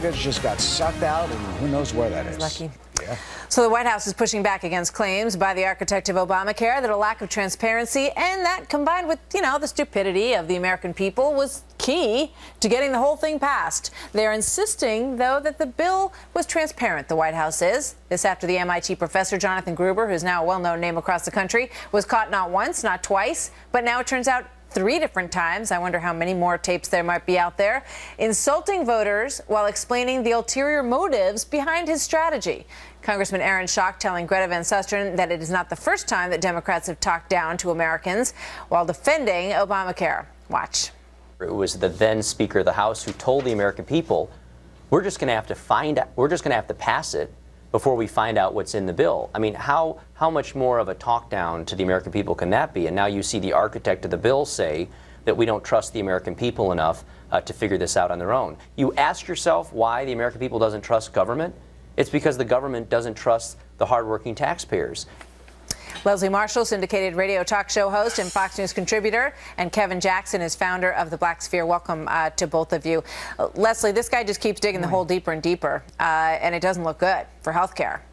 mortgage just got sucked out, and who knows where that is. Lucky. Yeah. So the White House is pushing back against claims by the architect of Obamacare that a lack of transparency, and that combined with, the stupidity of the American people, was key to getting the whole thing passed. They're insisting, though, that the bill was transparent, the White House is. This after the MIT professor Jonathan Gruber, who's now a well-known name across the country, was caught not once, not twice, but now it turns out 3 different times. I wonder how many more tapes there might be out there, insulting voters while explaining the ulterior motives behind his strategy. Congressman Aaron Schock telling Greta Van Susteren that it is not the first time that Democrats have talked down to Americans while defending Obamacare. Watch. It was the then Speaker of the House who told the American people, we're just going to have to pass it before we find out what's in the bill. I mean, how much more of a talk down to the American people can that be? And now you see the architect of the bill say that we don't trust the American people enough to figure this out on their own. You ask yourself why the American people doesn't trust government? It's because the government doesn't trust the hardworking taxpayers. Leslie Marshall, syndicated radio talk show host and Fox News contributor, and Kevin Jackson is founder of the Black Sphere. Welcome to both of you. Leslie, this guy just keeps digging the hole deeper and deeper, and it doesn't look good for health care.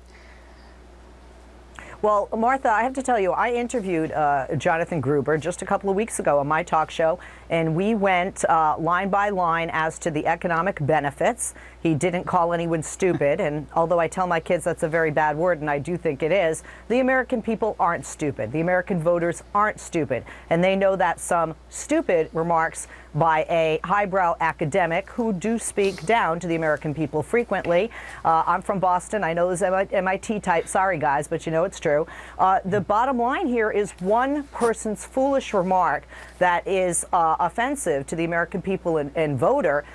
Well, Martha, I have to tell you, I interviewed Jonathan Gruber just a couple of weeks ago on my talk show, and we went line by line as to the economic benefits. He didn't call anyone stupid, and although I tell my kids that's a very bad word, and I do think it is, the American people aren't stupid. The American voters aren't stupid, and they know that some stupid remarks by a highbrow academic who do speak down to the American people frequently. I'm from Boston. I know this MIT type. Sorry, guys, but you know it's true. The bottom line here is one person's foolish remark that is offensive to the American people and voter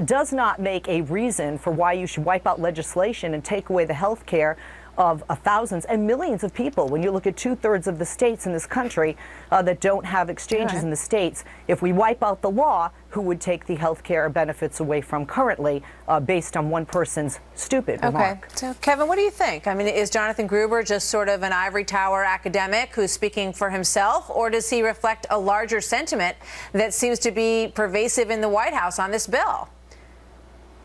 does not make a reason for why you should wipe out legislation and take away the health care of thousands and millions of people. When you look at 2/3 of the states in this country that don't have exchanges in the states, if we wipe out the law, who would take the health care benefits away from currently based on one person's stupid remark? Okay. So, Kevin, what do you think? I mean, is Jonathan Gruber just sort of an ivory tower academic who's speaking for himself, or does he reflect a larger sentiment that seems to be pervasive in the White House on this bill?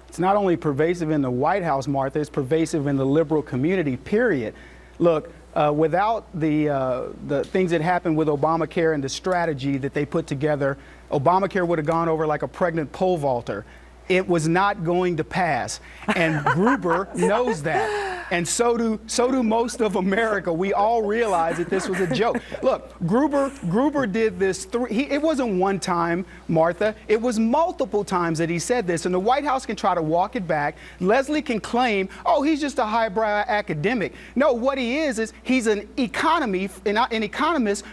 It's not only pervasive in the White House, Martha, it's pervasive in the liberal community, period. Look, without the things that happened with Obamacare and the strategy that they put together, Obamacare would have gone over like a pregnant pole vaulter. It was not going to pass, and Gruber knows that, and so do most of America. We all realize that this was a joke. Look, Gruber did this. It wasn't one time, Martha. It was multiple times that he said this, and the White House can try to walk it back. Leslie can claim, oh, he's just a highbrow academic. No, what he is he's an economist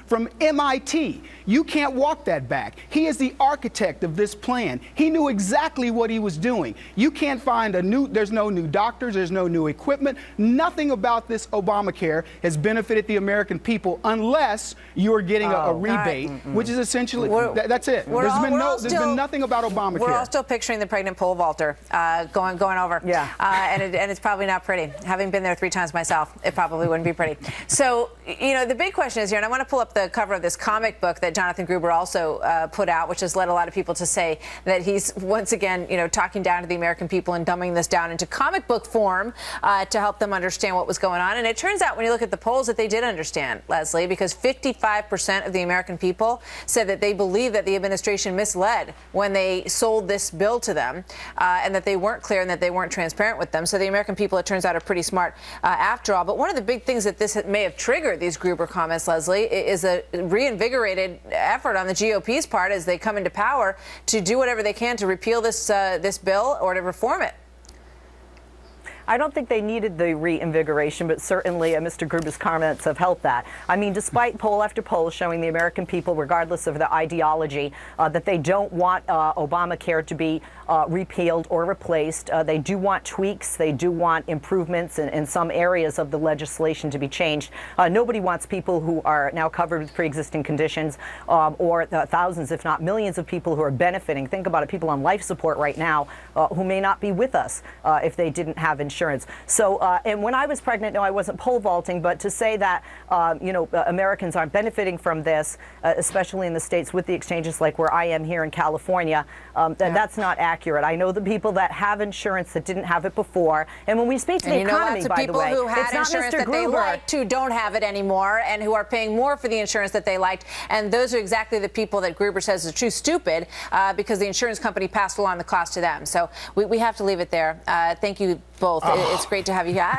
from MIT. You can't walk that back. He is the architect of this plan. He knew exactly what he was doing. You can't find there's no new doctors, there's no new equipment. Nothing about this Obamacare has benefited the American people unless you're getting a rebate, which is essentially, that's it. There's been nothing about Obamacare. We're all still picturing the pregnant pole vaulter going over. Yeah. And it's probably not pretty. Having been there 3 times myself, it probably wouldn't be pretty. So, the big question is here, and I want to pull up the cover of this comic book that Jonathan Gruber also put out, which has led a lot of people to say that he's once again, talking down to the American people and dumbing this down into comic book form to help them understand what was going on. And it turns out when you look at the polls that they did understand, Leslie, because 55% of the American people said that they believe that the administration misled when they sold this bill to them and that they weren't clear and that they weren't transparent with them. So the American people, it turns out, are pretty smart after all. But one of the big things that this may have triggered these Gruber comments, Leslie, is a reinvigorated effort on the GOP's part as they come into power to do whatever they can to repeal this bill or to reform it. I don't think they needed the reinvigoration, but certainly Mr. Gruber's comments have helped that. I mean, despite poll after poll showing the American people, regardless of their ideology, that they don't want Obamacare to be repealed or replaced. They do want tweaks. They do want improvements in some areas of the legislation to be changed. Nobody wants people who are now covered with pre-existing conditions or thousands, if not millions of people who are benefiting. Think about it, people on life support right now who may not be with us if they didn't have insurance. insurance. So, and when I was pregnant, no, I wasn't pole vaulting, but to say that, Americans aren't benefiting from this, especially in the States with the exchanges like where I am here in California, that's not accurate. I know the people that have insurance that didn't have it before. And when we speak to the economy, by the way, people who had it's not insurance Mr. that they Gruber. liked who don't have it anymore and who are paying more for the insurance that they liked. And those are exactly the people that Gruber says is true stupid because the insurance company passed along the cost to them. So we have to leave it there. Thank you both. It's great to have you here.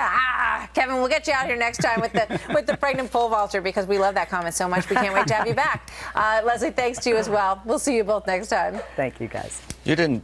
Kevin, we'll get you out here next time with the pregnant pole vaulter because we love that comment so much. We can't wait to have you back. Leslie, thanks to you as well. We'll see you both next time. Thank you, guys. You didn't